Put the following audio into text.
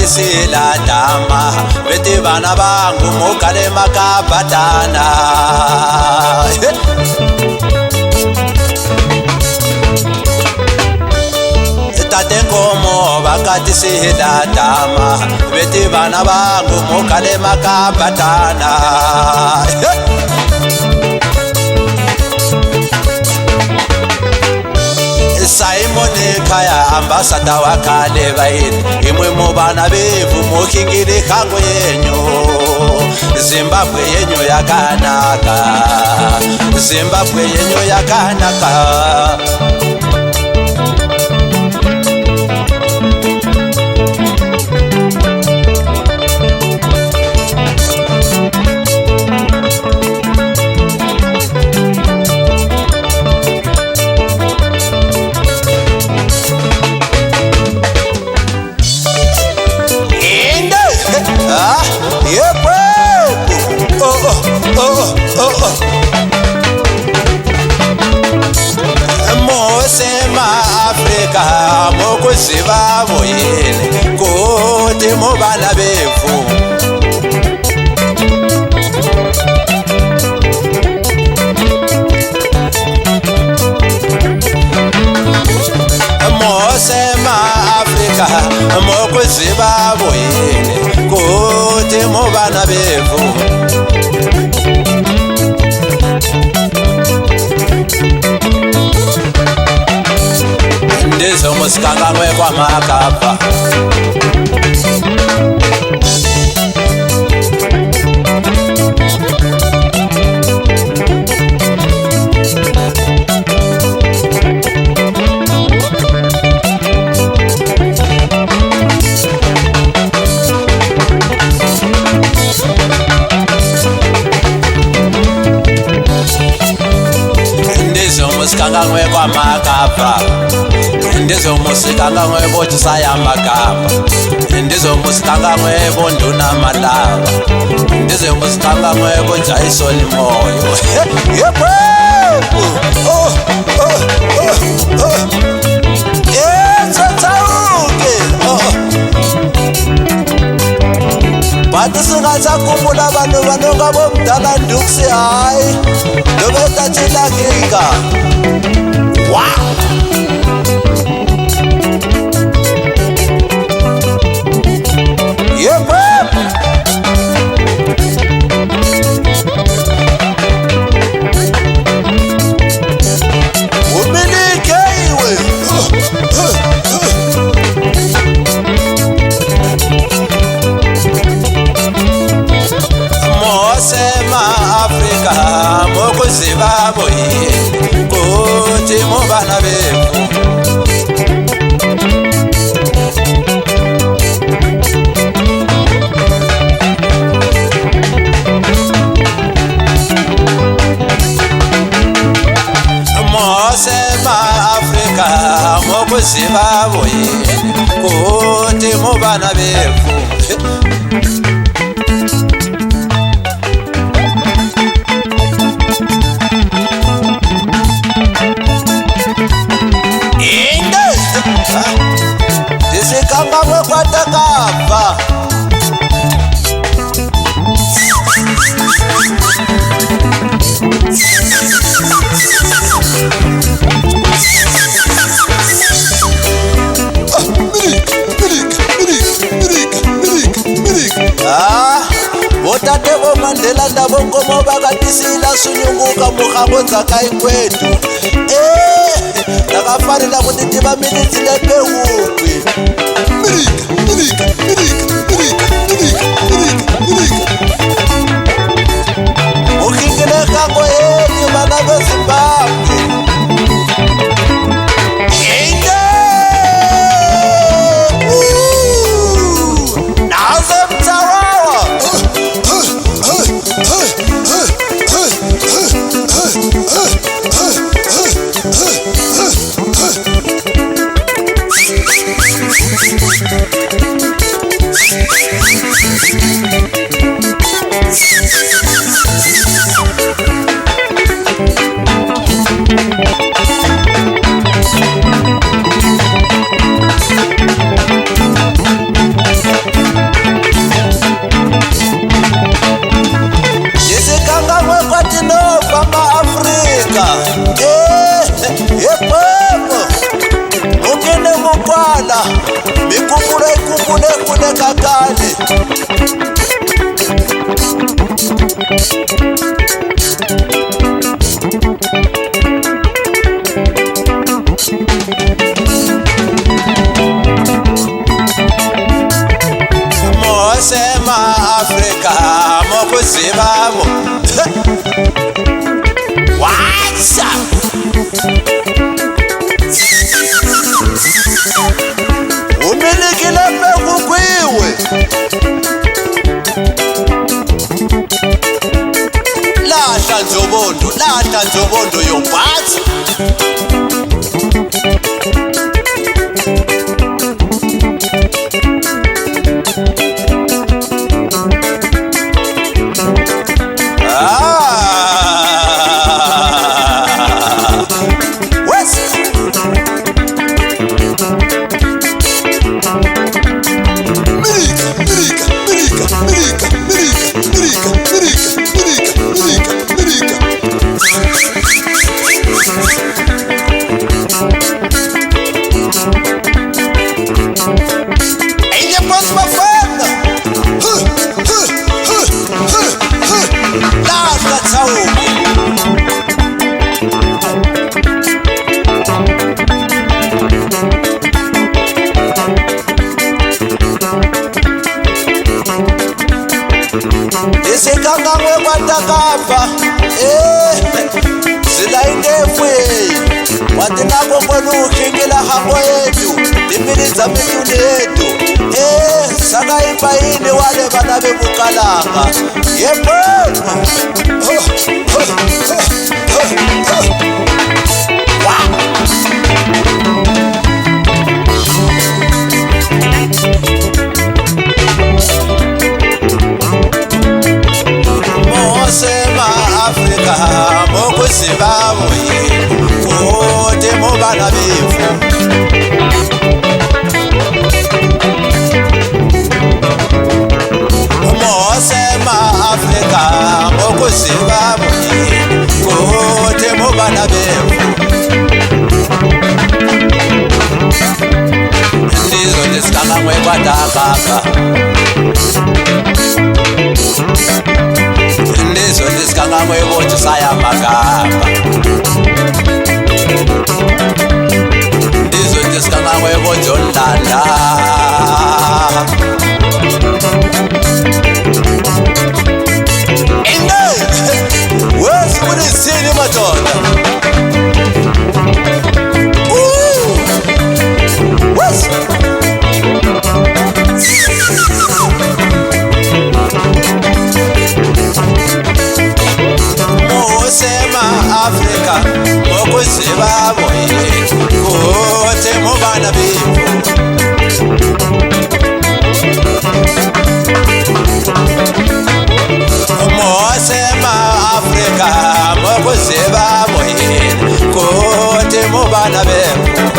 bakatisila dama beti bana bangu mukale makabatana tate ngomo bakatisila dama beti bana bangu mukale makabatana Simon Kaya ambassador wakale baini imwe mubana bevu mukingiri kango yenyu Zimbabwe yenyu yakanaka Zimbabwe yenyu yakanaka Africa mokuziva boyele kuti mubana bevu Mosema Africa mokuziva boyele kuti mubana bevu Ndizo musikanga mwe kwa makapa Ndizo musikanga mwe kwa makapa Ndizo musikanga mwebo chisaya magamba Ndizo musikanga mwebo nduna malava Ndizo musikanga mwebo jaisoni moyo Bati singacha kumbula banu banonga bomdala nduksi hai Dobeta chila kika Wow Mokuziva boyele kuti mubana bevu Mosema Africa mokuziva boyele kuti mubana bevu Disikanga mwekwata kapa Botate bo Mandela ndabo ngomo bakatisila sunyunguka mukhabonza kai kwetu Nakafarila kutitiva minitsi lepe ukwi Ukingile kango yenyu bana beZimbabwe Naze mtawawa kunekakali Mosema Afrika mokuzibamo Watsa Umilikile pekukwiwe Lahla nzobondo yobhatha Isikangangwe kwatakapha Zila indefwe Wati nako kwenu ukingila hango yetu Dimiliza mituni yetu Saka ipaini wale bana bebukalanga Yepenu Mosema Afrika mokuzibamo Kote mobana befu Mosema Afrika mokuzibamo Kote mobana befu Ndizo ndisikangangwe kwatakapha Ndizo ndisikangangwe bothi sayamagamba Ndizo ndisikangangwe bothi ondanda Inde Wesi kunisini madoda Wesi Mosema Afrika mokuzibamo Kote mobana befu Mosema Afrika mokuzibamo Kote mobana befu